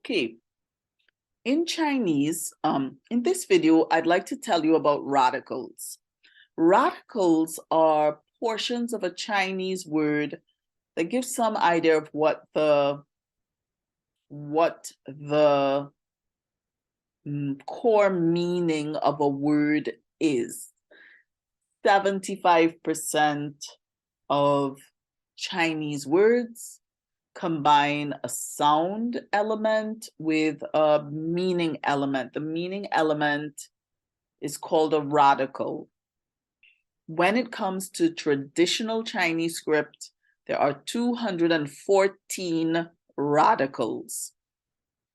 Okay, in Chinese, in this video, I'd like to tell you about radicals. Radicals are portions of a Chinese word that give some idea of what the core meaning of a word is. 75% of Chinese words combine a sound element with a meaning element. The meaning element is called a radical. When it comes to traditional Chinese script, there are 214 radicals.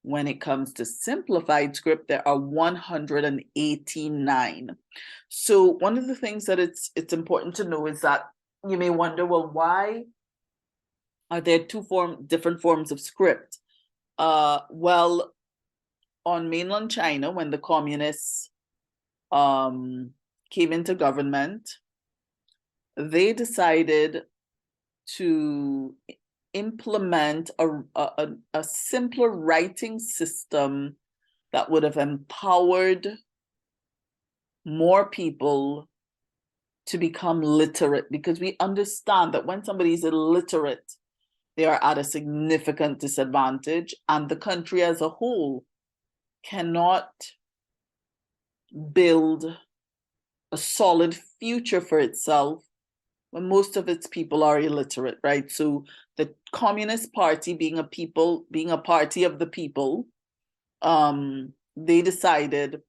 When it comes to simplified script, there are 189. So one of the things that it's important to know is that you may wonder, well, why are there different forms of script? Well, on mainland China, when the communists came into government, they decided to implement a simpler writing system that would have empowered more people to become literate, because we understand that when somebody is illiterate, they are at a significant disadvantage, and the country as a whole cannot build a solid future for itself when most of its people are illiterate, right? So the Communist Party, being a party of the people, they decided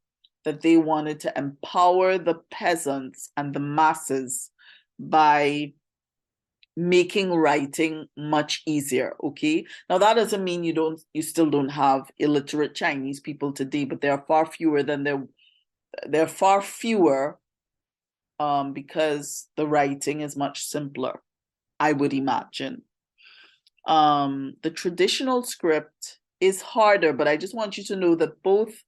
that they wanted to empower the peasants and the masses by making writing much easier. Okay, now that doesn't mean you still don't have illiterate Chinese people today, but there are far fewer because the writing is much simpler, I would imagine. The traditional script is harder, but I just want you to know that both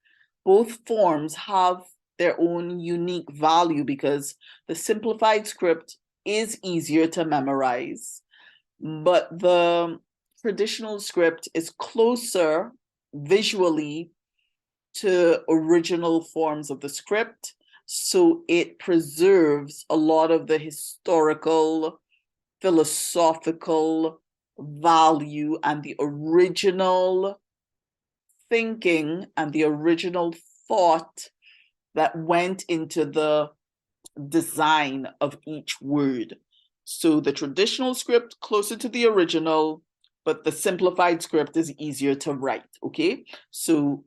forms have their own unique value, because the simplified script is easier to memorize, but the traditional script is closer visually to original forms of the script, so it preserves a lot of the historical, philosophical value and the original thinking and the original thought that went into the design of each word. So the traditional script closer to the original, but the simplified script is easier to write. Okay, so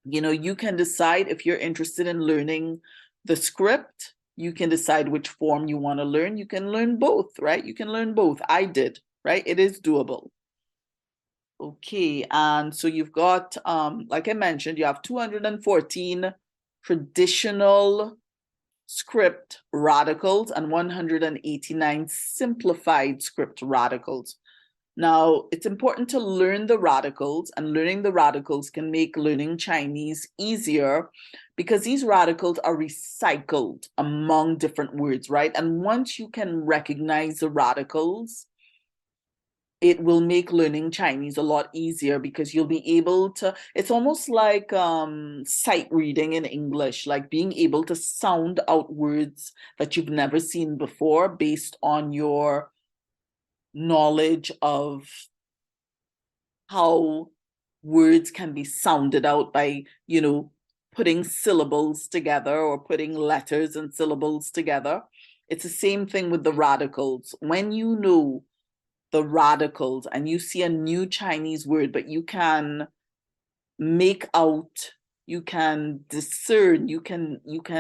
you can decide if you're interested in learning the script. You can decide which form you want to learn. You can learn both, right? You can learn both. I did, right? It is doable. Okay, and so you've got, like I mentioned, you have 214 traditional script radicals and 189 simplified script radicals. Now, it's important to learn the radicals, and learning the radicals can make learning Chinese easier because these radicals are recycled among different words, right? And once you can recognize the radicals, it will make learning Chinese a lot easier, because you'll be able to, it's almost like sight reading in English, like being able to sound out words that you've never seen before based on your knowledge of how words can be sounded out by, putting syllables together or putting letters and syllables together. It's the same thing with the radicals. When you know the radicals and you see a new Chinese word, but you can make out, you can discern, you can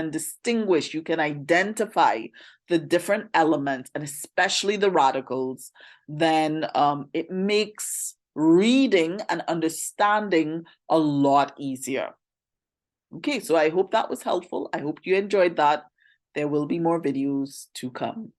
distinguish, you can identify the different elements, and especially the radicals, then it makes reading and understanding a lot easier. Okay, so I hope that was helpful. I hope you enjoyed that. There will be more videos to come.